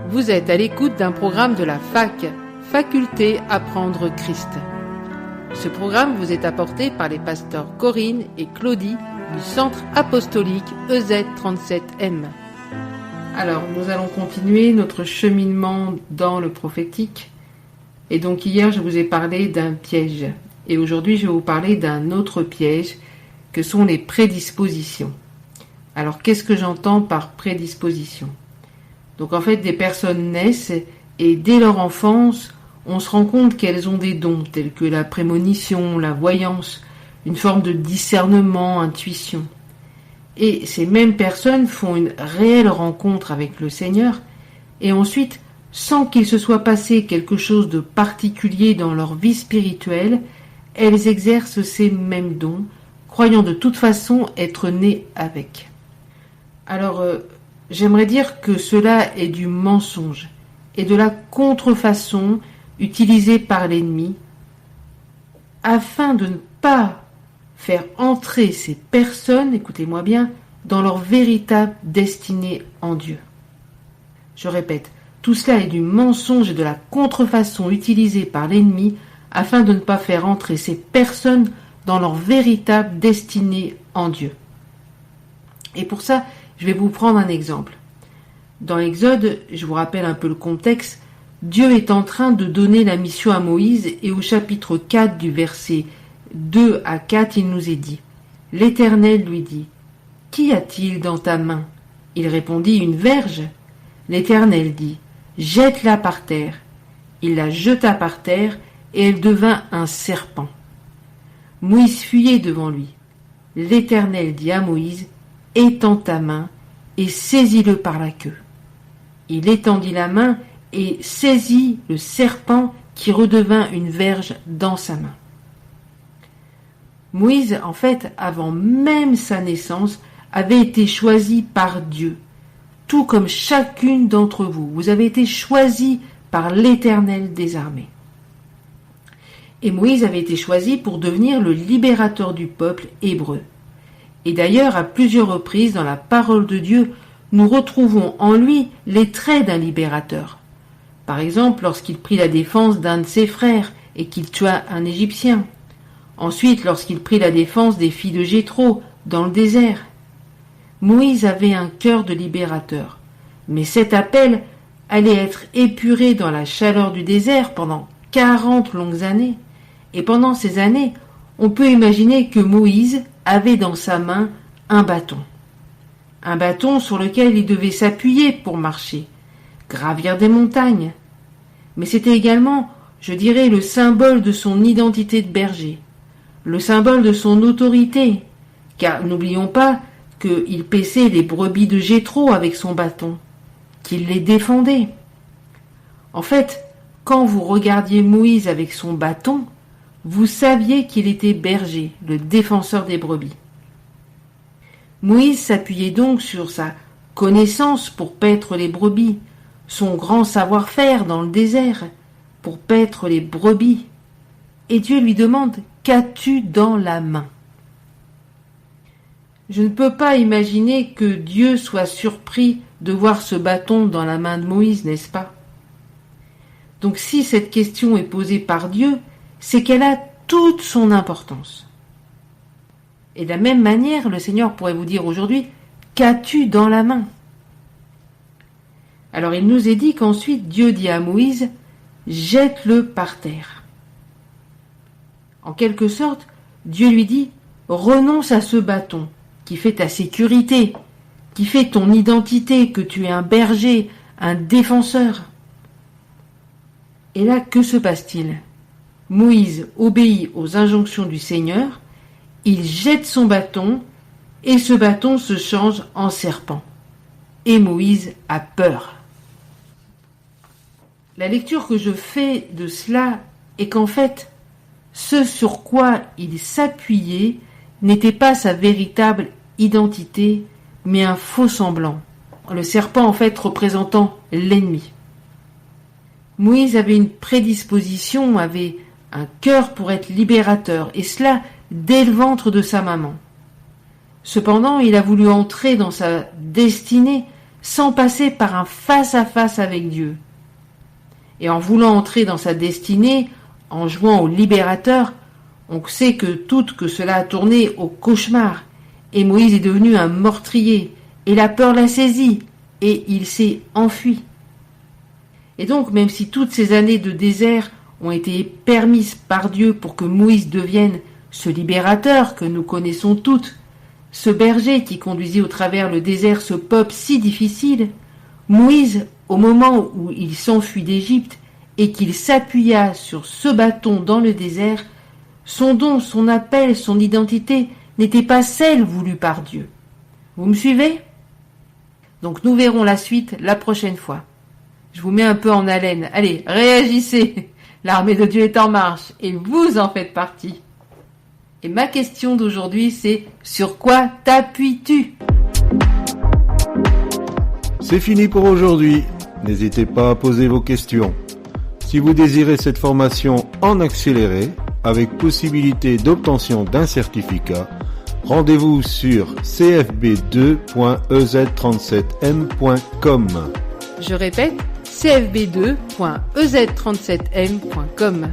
Vous êtes à l'écoute d'un programme de la FAC, Faculté Apprendre Christ. Ce programme vous est apporté par les pasteurs Corinne et Claudie du Centre Apostolique EZ37M. Alors, nous allons continuer notre cheminement dans le prophétique. Et donc hier, je vous ai parlé d'un piège. Et aujourd'hui, je vais vous parler d'un autre piège, que sont les prédispositions. Alors, qu'est-ce que j'entends par prédisposition ? Donc en fait, des personnes naissent et dès leur enfance, on se rend compte qu'elles ont des dons tels que la prémonition, la voyance, une forme de discernement, intuition. Et ces mêmes personnes font une réelle rencontre avec le Seigneur et ensuite, sans qu'il se soit passé quelque chose de particulier dans leur vie spirituelle, elles exercent ces mêmes dons, croyant de toute façon être nées avec. Alors, j'aimerais dire que cela est du mensonge et de la contrefaçon utilisée par l'ennemi afin de ne pas faire entrer ces personnes, écoutez-moi bien, dans leur véritable destinée en Dieu. Je répète, tout cela est du mensonge et de la contrefaçon utilisée par l'ennemi afin de ne pas faire entrer ces personnes dans leur véritable destinée en Dieu. Et pour ça, je vais vous prendre un exemple. Dans l'Exode, je vous rappelle un peu le contexte, Dieu est en train de donner la mission à Moïse et au chapitre 4 du verset 2 à 4, il nous est dit « L'Éternel lui dit « Qu'y a-t-il dans ta main ?» Il répondit « Une verge. » L'Éternel dit « Jette-la par terre. » Il la jeta par terre et elle devint un serpent. Moïse fuyait devant lui. L'Éternel dit à Moïse « Étends ta main et saisis-le par la queue. » Il étendit la main et saisit le serpent qui redevint une verge dans sa main. Moïse, en fait, avant même sa naissance, avait été choisi par Dieu, tout comme chacune d'entre vous. Vous avez été choisi par l'Éternel des armées. Et Moïse avait été choisi pour devenir le libérateur du peuple hébreu. Et d'ailleurs, à plusieurs reprises dans la parole de Dieu, nous retrouvons en lui les traits d'un libérateur. Par exemple, lorsqu'il prit la défense d'un de ses frères et qu'il tua un Égyptien. Ensuite, lorsqu'il prit la défense des filles de Jéthro dans le désert. Moïse avait un cœur de libérateur. Mais cet appel allait être épuré dans la chaleur du désert pendant 40 longues années. Et pendant ces années, on peut imaginer que Moïse avait dans sa main un bâton. Un bâton sur lequel il devait s'appuyer pour marcher, gravir des montagnes. Mais c'était également, je dirais, le symbole de son identité de berger, le symbole de son autorité, car n'oublions pas qu'il paissait les brebis de Jéthro avec son bâton, qu'il les défendait. En fait, quand vous regardiez Moïse avec son bâton, vous saviez qu'il était berger, le défenseur des brebis. Moïse s'appuyait donc sur sa connaissance pour paître les brebis, son grand savoir-faire dans le désert pour paître les brebis. Et Dieu lui demande « Qu'as-tu dans la main ?» Je ne peux pas imaginer que Dieu soit surpris de voir ce bâton dans la main de Moïse, n'est-ce pas ? Donc si cette question est posée par Dieu, c'est qu'elle a toute son importance. Et de la même manière, le Seigneur pourrait vous dire aujourd'hui « Qu'as-tu dans la main ?» Alors il nous est dit qu'ensuite Dieu dit à Moïse « Jette-le par terre ». En quelque sorte, Dieu lui dit « Renonce à ce bâton qui fait ta sécurité, qui fait ton identité, que tu es un berger, un défenseur. » Et là, que se passe-t-il ? Moïse obéit aux injonctions du Seigneur, il jette son bâton, et ce bâton se change en serpent. Et Moïse a peur. La lecture que je fais de cela est qu'en fait, ce sur quoi il s'appuyait n'était pas sa véritable identité, mais un faux semblant. Le serpent, en fait, représentant l'ennemi. Moïse avait une prédisposition, avait un cœur pour être libérateur, et cela dès le ventre de sa maman. Cependant, il a voulu entrer dans sa destinée sans passer par un face-à-face avec Dieu. Et en voulant entrer dans sa destinée, en jouant au libérateur, on sait que cela a tourné au cauchemar, et Moïse est devenu un meurtrier, et la peur l'a saisi, et il s'est enfui. Et donc, même si toutes ces années de désert ont été permises par Dieu pour que Moïse devienne ce libérateur que nous connaissons toutes, ce berger qui conduisit au travers le désert ce peuple si difficile, Moïse, au moment où il s'enfuit d'Égypte et qu'il s'appuya sur ce bâton dans le désert, son don, son appel, son identité n'était pas celle voulue par Dieu. Vous me suivez ? Donc nous verrons la suite la prochaine fois. Je vous mets un peu en haleine. Allez, réagissez. L'armée de Dieu est en marche et vous en faites partie. Et ma question d'aujourd'hui, c'est sur quoi t'appuies-tu ? C'est fini pour aujourd'hui. N'hésitez pas à poser vos questions. Si vous désirez cette formation en accéléré, avec possibilité d'obtention d'un certificat, rendez-vous sur cfb2.ez37m.com. Je répète, cfb2.ez37m.com.